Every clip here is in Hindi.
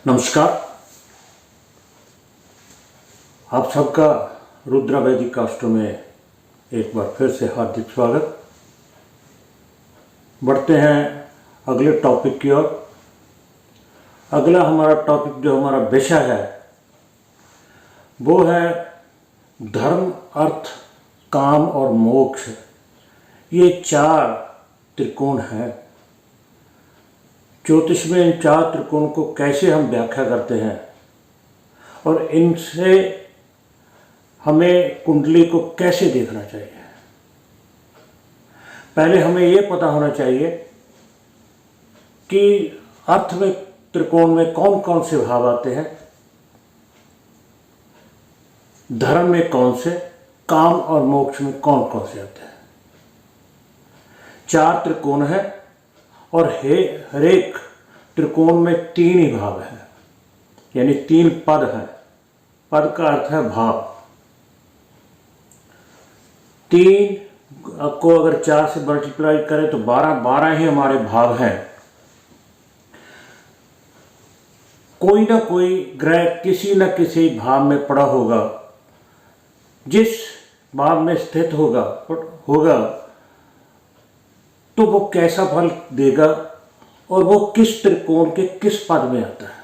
नमस्कार। आप सबका रुद्रा वैदिक कास्टों में एक बार फिर से हार्दिक स्वागत। बढ़ते हैं अगले टॉपिक की ओर। अगला हमारा टॉपिक जो हमारा विषय है वो है धर्म, अर्थ, काम और मोक्ष। ये चार त्रिकोण हैं। ज्योतिष में इन चार त्रिकोण को कैसे हम व्याख्या करते हैं और इनसे हमें कुंडली को कैसे देखना चाहिए। पहले हमें ये पता होना चाहिए कि अर्थ में त्रिकोण में कौन कौन से भाव आते हैं, धर्म में कौन से, काम और मोक्ष में कौन कौन से आते हैं। चार त्रिकोण है और हर एक त्रिकोण में तीन ही भाव है, यानी तीन पद हैं। पद का अर्थ है भाव। तीन को अगर चार से मल्टीप्लाई करें तो 12 ही हमारे भाव हैं। कोई ना कोई ग्रह किसी न किसी भाव में पड़ा होगा। जिस भाव में स्थित होगा तो वो कैसा फल देगा और वो किस त्रिकोण के किस पद में आता है।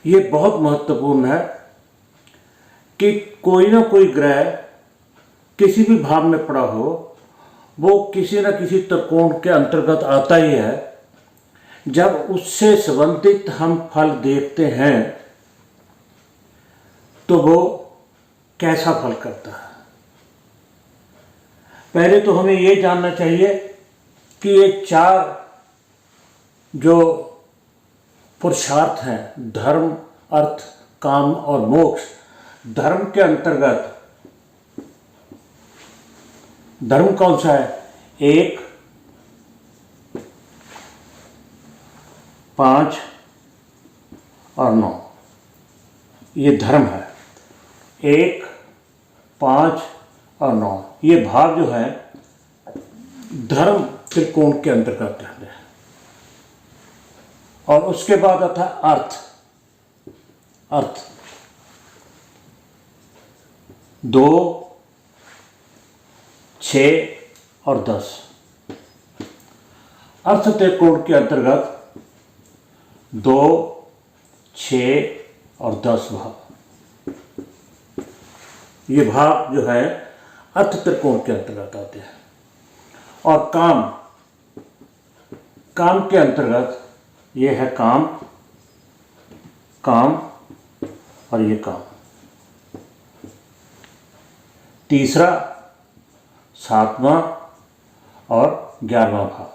ये बहुत महत्वपूर्ण है कि कोई ना कोई ग्रह किसी भी भाव में पड़ा हो, वो किसी न किसी त्रिकोण के अंतर्गत आता ही है। जब उससे संबंधित हम फल देखते हैं तो वो कैसा फल करता है। पहले तो हमें ये जानना चाहिए कि ये चार जो पुरुषार्थ हैं, धर्म, अर्थ, काम और मोक्ष, धर्म के अंतर्गत धर्म कौन सा है? 1, 5 और 9, ये धर्म है। 1, 5 और 9 ये भाव जो है धर्म त्रिकोण के अंतर्गत है। और उसके बाद आता है अर्थ 2, 6 और 10। अर्थ त्रिकोण के अंतर्गत 2, 6 और 10 भाव। ये भाव जो है अर्थ त्रिकोण के अंतर्गत आते हैं। और काम के अंतर्गत ये है काम और ये काम। तीसरा, 7वां और 11वां भाव।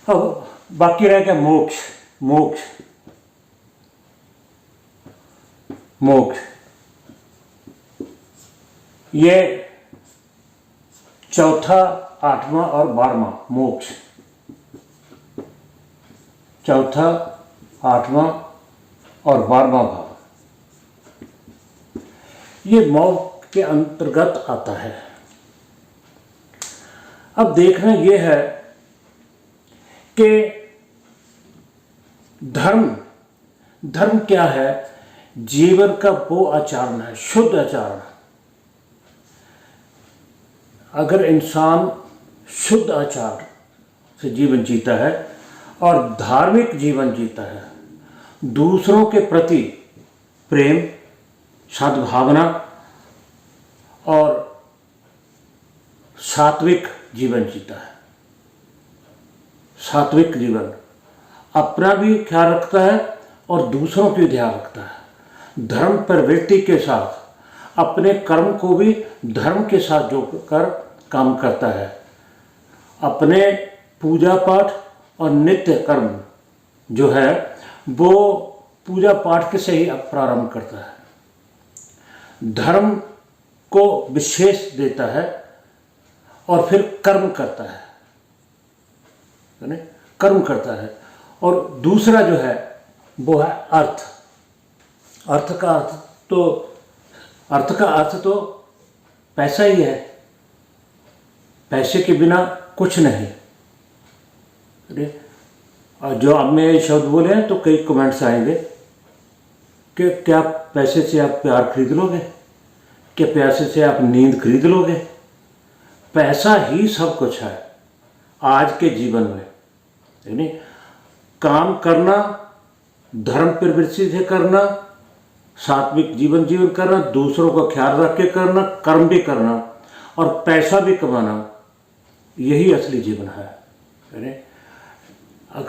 अब बाकी रह गया मोक्ष। ये चौथा, 8वां और 12वां मोक्ष। चौथा, 8वां और 12वां भाव ये मोक्ष के अंतर्गत आता है। अब देखना ये है कि धर्म क्या है? जीवन का वो आचरण है, शुद्ध आचरण। अगर इंसान शुद्ध आचार से जीवन जीता है और धार्मिक जीवन जीता है, दूसरों के प्रति प्रेम, सद्भावना और सात्विक जीवन जीता है। सात्विक जीवन अपना भी ख्याल रखता है और दूसरों की ध्यान रखता है। धर्म प्रवृत्ति के साथ अपने कर्म को भी धर्म के साथ जोड़कर काम करता है। अपने पूजा पाठ और नित्य कर्म जो है वो पूजा पाठ के से ही प्रारंभ करता है। धर्म को विशेष देता है और फिर कर्म करता है, और दूसरा जो है वो है अर्थ। अर्थ का अर्थ तो पैसा ही है। पैसे के बिना कुछ नहीं। अरे जो अब मैं ये शब्द बोले हैं तो कई कमेंट्स आएंगे कि क्या पैसे से आप प्यार खरीद लोगे, क्या पैसे से आप नींद खरीद लोगे? पैसा ही सब कुछ है आज के जीवन में, यानी काम करना, धर्म प्रवृत्ति से करना, सात्विक जीवन जीवन करना, दूसरों का ख्याल रख के करना, कर्म भी करना और पैसा भी कमाना, यही असली जीवन है। यानी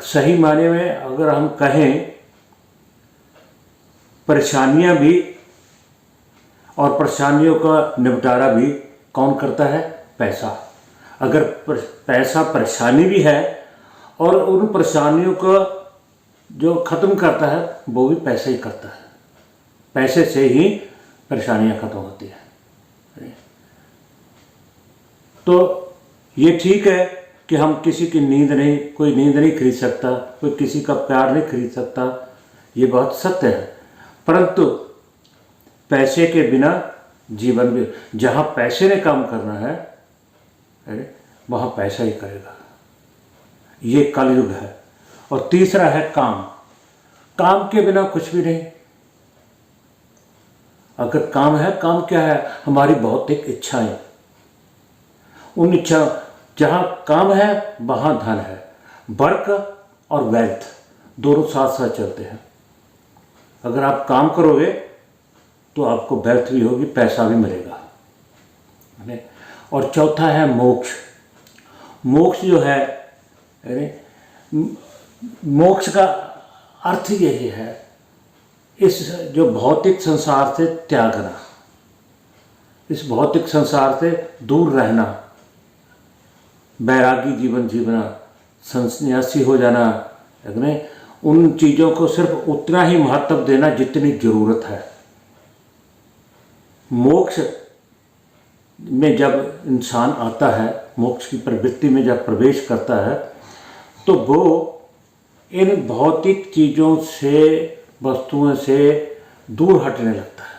सही मायने में अगर हम कहें, परेशानियां भी और परेशानियों का निपटारा भी कौन करता है? पैसा। अगर पैसा परेशानी भी है और उन परेशानियों को जो ख़त्म करता है वो भी पैसा ही करता है। पैसे से ही परेशानियां ख़त्म होती हैं। तो ये ठीक है कि हम किसी की नींद नहीं, कोई नींद नहीं खरीद सकता, कोई किसी का प्यार नहीं खरीद सकता, ये बात सत्य है। परंतु पैसे के बिना जीवन भी, जहाँ पैसे ने काम करना है वहाँ पैसा ही करेगा, ये कलयुग है। और तीसरा है काम। काम के बिना कुछ भी नहीं। अगर काम है, काम क्या है? हमारी भौतिक इच्छाएं। उन इच्छा, जहाँ काम है वहाँ धन है। वर्क और वेल्थ दोनों साथ साथ चलते हैं। अगर आप काम करोगे तो आपको वेल्थ भी होगी, पैसा भी मिलेगा। और चौथा है मोक्ष। मोक्ष जो है, मोक्ष का अर्थ यही है, इस जो भौतिक संसार से त्यागना, इस भौतिक संसार से दूर रहना, बैरागी जीवन जीवना, संन्यासी हो जाना, उन चीज़ों को सिर्फ उतना ही महत्व देना जितनी ज़रूरत है। मोक्ष में जब इंसान आता है, मोक्ष की प्रवृत्ति में जब प्रवेश करता है, तो वो इन भौतिक चीज़ों से, वस्तुओं से दूर हटने लगता है।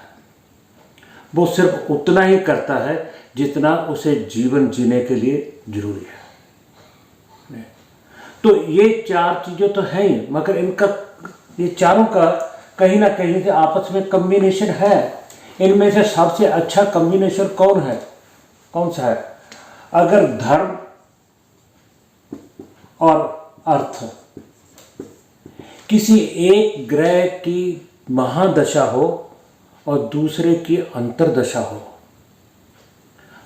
वो सिर्फ उतना ही करता है जितना उसे जीवन जीने के लिए जरूरी है। तो ये चार चीज़ें तो हैं ही, मगर इनका, ये चारों का कहीं ना कहीं से आपस में कम्बिनेशन है। इनमें से सबसे अच्छा कम्बिनेशन कौन है, कौन सा है? अगर धर्म और अर्थ किसी एक ग्रह की महादशा हो और दूसरे की अंतर्दशा हो,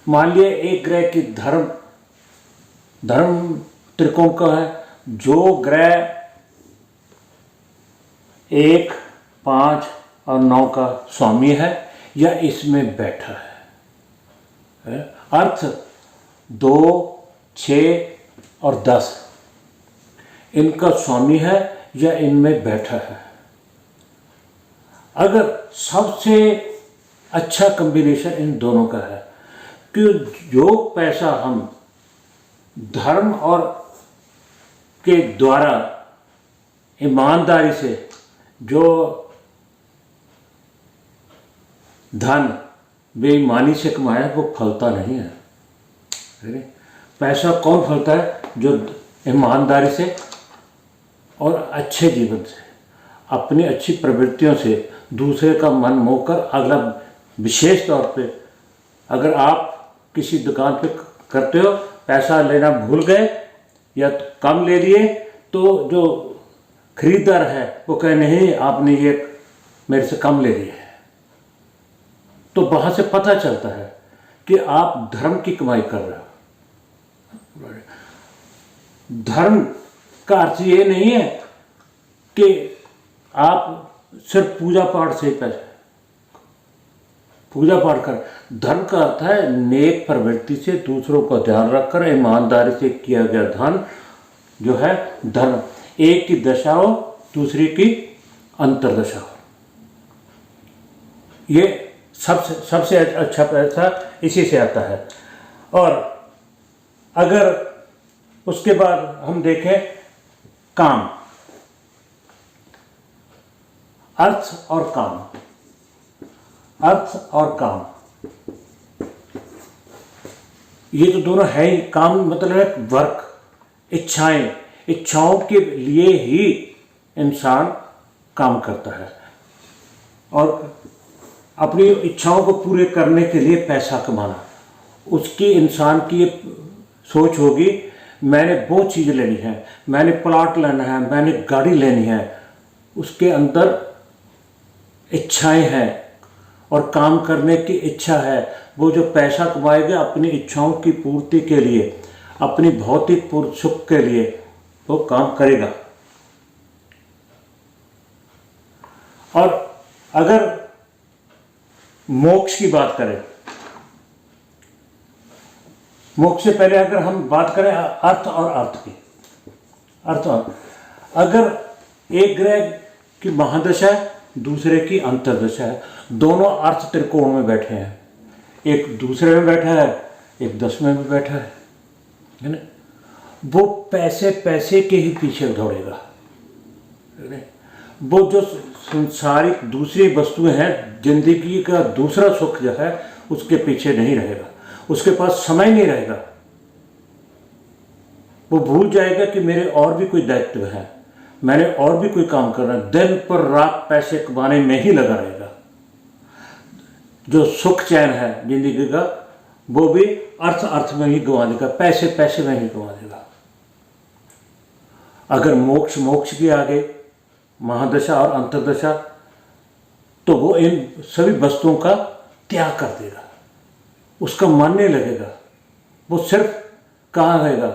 मान लिए एक ग्रह की धर्म त्रिकोण का है, जो ग्रह 1, 5 और 9 का स्वामी है या इसमें बैठा है। अर्थ 2, 6 और 10 इनका स्वामी है या इनमें बैठा है। अगर सबसे अच्छा कॉम्बिनेशन इन दोनों का है कि जो पैसा हम धर्म और के द्वारा ईमानदारी से, जो धन बेईमानी से कमाया, वो फलता नहीं है। पैसा कौन फलता है? जो ईमानदारी से और अच्छे जीवन से, अपनी अच्छी प्रवृत्तियों से दूसरे का मन मोहकर, अगला विशेष तौर पे अगर आप किसी दुकान पे करते हो, पैसा लेना भूल गए या कम ले लिए, तो जो खरीदार है वो कहे नहीं आपने ये मेरे से कम ले लिया है। तो वहाँ से पता चलता है कि आप धर्म की कमाई कर रहे हो। धर्म का अर्थ ये नहीं है कि आप सिर्फ पूजा पाठ से ही पैसे, पूजा पाठ कर। धर्म का अर्थ है नेक प्रवृत्ति से दूसरों का ध्यान रखकर ईमानदारी से किया गया धन जो है धर्म। एक की दशा हो, दूसरी की अंतर्दशा हो। ये सबसे अच्छा पैसा इसी से आता है। और अगर उसके बाद हम देखें काम, अर्थ और काम, अर्थ और काम, ये तो दोनों है ही। काम मतलब है वर्क, इच्छाएं, इच्छाओं के लिए ही इंसान काम करता है, और अपनी इच्छाओं को पूरे करने के लिए पैसा कमाना। उसकी इंसान की ये सोच होगी, मैंने वो चीज़ लेनी है, मैंने प्लॉट लेना है, मैंने गाड़ी लेनी है। उसके अंदर इच्छाएं हैं और काम करने की इच्छा है। वो जो पैसा कमाएगा अपनी इच्छाओं की पूर्ति के लिए, अपनी भौतिक सुख के लिए वो काम करेगा। और अगर मोक्ष की बात करें, मोक्ष से पहले अगर हम बात करें अर्थ और अर्थ की, अर्थ और अगर एक ग्रह की महादशा है, दूसरे की अंतर्दशा है, दोनों अर्थ त्रिकोण में बैठे हैं, एक दूसरे में बैठा है, एक 10वें में बैठा है ना, वो पैसे पैसे के ही पीछे दौड़ेगा। वो जो संसारिक दूसरी वस्तुएं हैं, जिंदगी का दूसरा सुख जो है उसके पीछे नहीं रहेगा, उसके पास समय नहीं रहेगा। वो भूल जाएगा कि मेरे और भी कोई दायित्व है, मैंने और भी कोई काम करना है। दिन पर रात पैसे कमाने में ही लगा रहेगा। जो सुख चैन है जिंदगी का वो भी अर्थ अर्थ में ही गंवा देगा, पैसे पैसे में ही गंवा देगा। अगर मोक्ष मोक्ष की आगे महादशा और अंतर्दशा, तो वो इन सभी वस्तुओं का त्याग कर देगा, उसका मन नहीं लगेगा। वो सिर्फ कहाँ रहेगा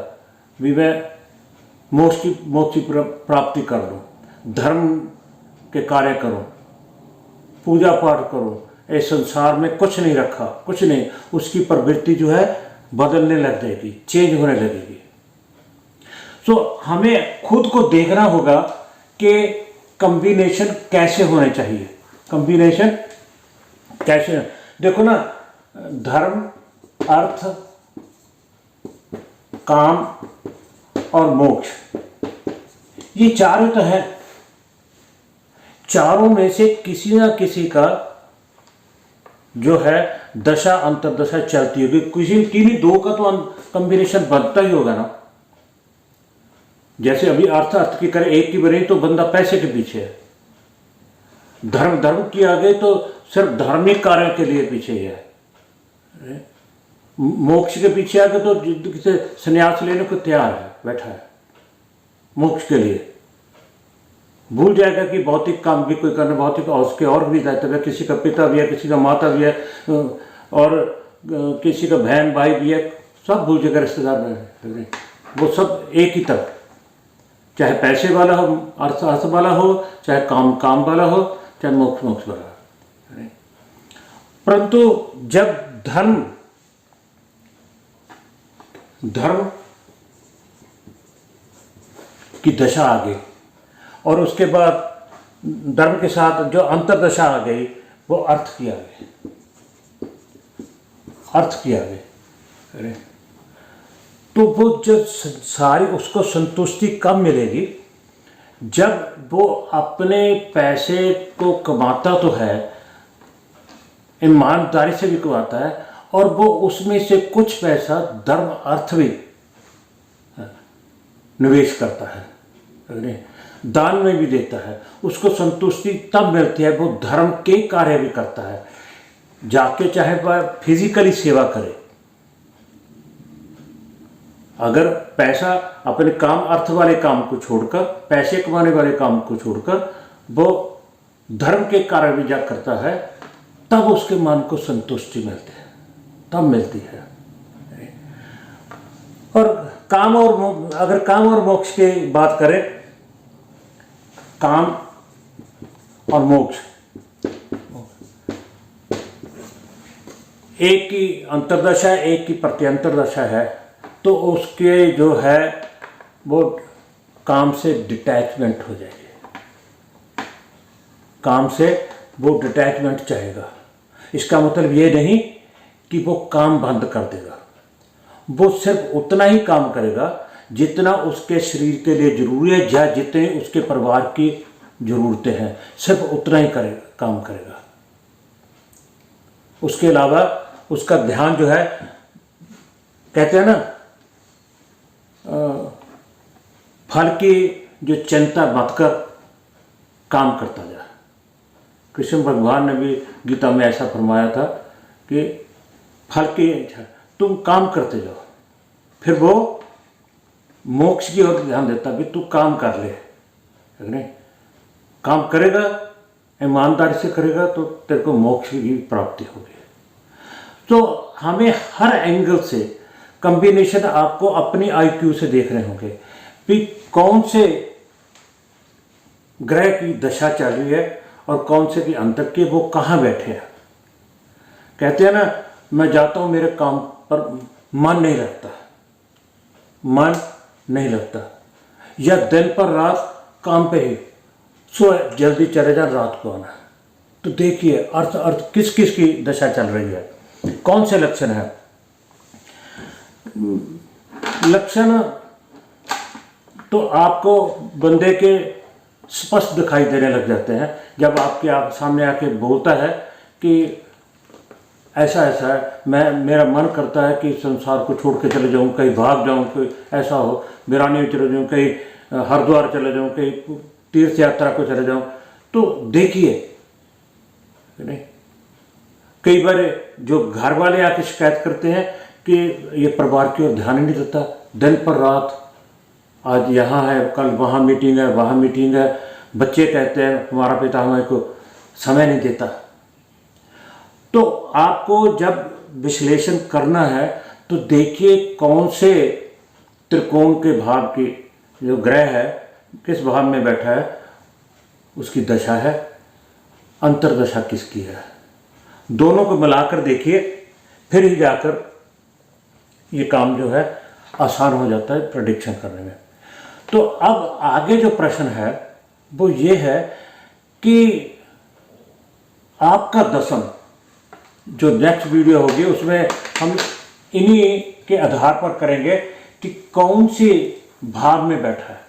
भी मैं मोक्ष की प्राप्ति कर लूँ, धर्म के कार्य करूँ, पूजा पाठ करूँ। इस संसार में कुछ नहीं रखा, कुछ नहीं। उसकी प्रवृत्ति जो है बदलने लग जाएगी, चेंज होने लगेगी। तो हमें खुद को देखना होगा कि कॉम्बिनेशन कैसे होने चाहिए, कॉम्बिनेशन कैसे। देखो ना, धर्म, अर्थ, काम और मोक्ष, ये चारों तो है। चारों में से किसी ना किसी का जो है दशा अंतर्दशा चलती होगी, किसी किन्हीं दो का तो कॉम्बिनेशन बनता ही होगा ना। जैसे अभी अर्थ अर्थ की करे, एक की बने तो बंदा पैसे के पीछे है, धर्म धर्म की आ गई तो सिर्फ धार्मिक कार्यों के लिए पीछे ही है, मोक्ष के पीछे आ गए तो किसी संन्यास लेने को तैयार है, बैठा है मोक्ष के लिए। भूल जाएगा कि भौतिक काम भी कोई करना, भौतिक और उसके और भी दायित्व है, किसी का पिता भी है, किसी का माता भी है, और किसी का बहन भाई भी है, सब भूल जाएगा, रिश्तेदार में वो सब एक ही तरफ, चाहे पैसे वाला हो, अर्थ अर्थ वाला हो, चाहे काम वाला हो, चाहे मोक्ष मोक्ष वाला हो। परंतु जब धर्म की दशा आ गई और उसके बाद धर्म के साथ जो अंतर्दशा आ गई वो अर्थ की आ गई, अर्थ की आ गई। अरे तो वो जब सारी उसको संतुष्टि कब मिलेगी, जब वो अपने पैसे को कमाता तो है, ईमानदारी से भी कमाता है, और वो उसमें से कुछ पैसा धर्म अर्थ भी निवेश करता है, दान में भी देता है। उसको संतुष्टि तब मिलती है वो धर्म के कार्य भी करता है, जाके चाहे वह फिजिकली सेवा करे। अगर पैसा अपने काम अर्थ वाले काम को छोड़कर, पैसे कमाने वाले काम को छोड़कर वो धर्म के कार्य भी जा करता है, तब उसके मन को संतुष्टि मिलती है, तब मिलती है। और काम और अगर काम और मोक्ष की बात करें, काम और मोक्ष एक की अंतर्दशा है, एक की प्रत्यंतरदशा है, तो उसके जो है वो काम से डिटैचमेंट हो जाएगी, काम से वो डिटैचमेंट चाहेगा। इसका मतलब ये नहीं कि वो काम बंद कर देगा, वो सिर्फ उतना ही काम करेगा जितना उसके शरीर के लिए जरूरी है, या जितने उसके परिवार की ज़रूरतें हैं, सिर्फ उतना ही काम करेगा। उसके अलावा उसका ध्यान जो है कहते हैं ना फल की जो चिंता मत कर, काम करता जा। कृष्ण भगवान ने भी गीता में ऐसा फरमाया था कि फल की तुम काम करते जाओ, फिर वो मोक्ष की ओर ध्यान देता भी तू काम कर ले, नहीं काम करेगा ईमानदारी से करेगा तो तेरे को मोक्ष की प्राप्ति होगी। तो हमें हर एंगल से कॉम्बिनेशन आपको अपनी आईक्यू से देख रहे होंगे कि कौन से ग्रह की दशा चल रही है और कौन से की अंतर के वो कहाँ बैठे हैं। कहते हैं ना मैं जाता हूँ मेरे काम पर मन नहीं लगता, मन नहीं लगता, या दिन पर रात काम पे ही सो जल्दी चले जा रात को आना। तो देखिए अर्थ किस किस की दशा चल रही है, कौन से लक्षण है। लक्षण तो आपको बंदे के स्पष्ट दिखाई देने लग जाते हैं जब आपके आप सामने आके बोलता है कि ऐसा ऐसा है, मेरा मन करता है कि संसार को छोड़ के चले जाऊं, कहीं भाग जाऊं, कोई ऐसा हो वीरानी में चले जाऊं, कहीं हरिद्वार चले जाऊं, कहीं तीर्थ यात्रा को चले जाऊं। तो देखिए नहीं, कई बार जो घर वाले आके शिकायत करते हैं कि ये परिवार की ओर ध्यान ही नहीं देता, दिन पर रात आज यहाँ है कल वहाँ मीटिंग है, वहाँ मीटिंग है। बच्चे कहते हैं हमारा पिता हमारे को समय नहीं देता। तो आपको जब विश्लेषण करना है तो देखिए कौन से त्रिकोण के भाव की जो ग्रह है किस भाव में बैठा है, उसकी दशा है, अंतर्दशा किसकी है, दोनों को मिलाकर देखिए, फिर ही जाकर ये काम जो है आसान हो जाता है प्रेडिक्शन करने में। तो अब आगे जो प्रश्न है वो ये है कि आपका दशम जो नेक्स्ट वीडियो होगी उसमें हम इन्हीं के आधार पर करेंगे कि कौन सी भाव में बैठा है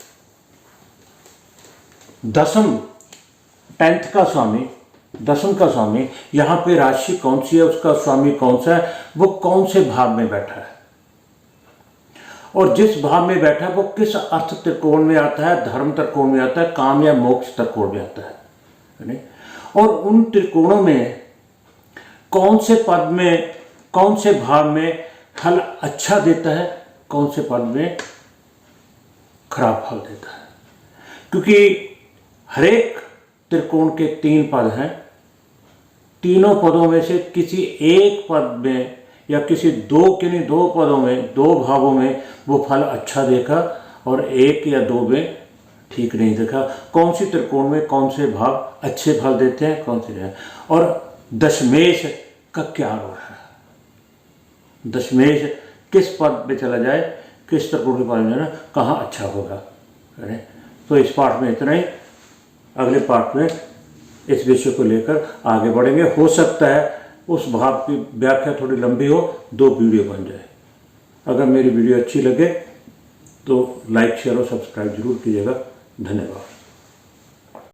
दशम, 10th का स्वामी, दशम का स्वामी, यहाँ पे राशि कौन सी है, उसका स्वामी कौन सा है, वो कौन से भाव में बैठा है और जिस भाव में बैठा है वो किस अर्थ त्रिकोण में आता है, धर्म त्रिकोण में आता है, काम या मोक्ष त्रिकोण में आता है नहीं? और उन त्रिकोणों में कौन से पद में, कौन से भाव में फल अच्छा देता है, कौन से पद में खराब फल देता है। क्योंकि हरेक त्रिकोण के 3 पद हैं, तीनों पदों में से किसी एक पद में या किसी दो पदों में, 2 भावों में वो फल अच्छा देखा और 1 या 2 में ठीक नहीं देखा। कौन सी त्रिकोण में कौन से भाव अच्छे फल देते हैं, कौन से हैं, और दशमेश का क्या रोल है, दशमेश किस पद पे चला जाए, किस त्रिकोण के पद में जाना, कहाँ अच्छा होगा। तो इस पाठ में इतना ही, अगले पाठ में इस विषय को लेकर आगे बढ़ेंगे। हो सकता है उस भाव की व्याख्या थोड़ी लंबी हो, 2 वीडियो बन जाए। अगर मेरी वीडियो अच्छी लगे तो लाइक शेयर और सब्सक्राइब जरूर कीजिएगा। धन्यवाद।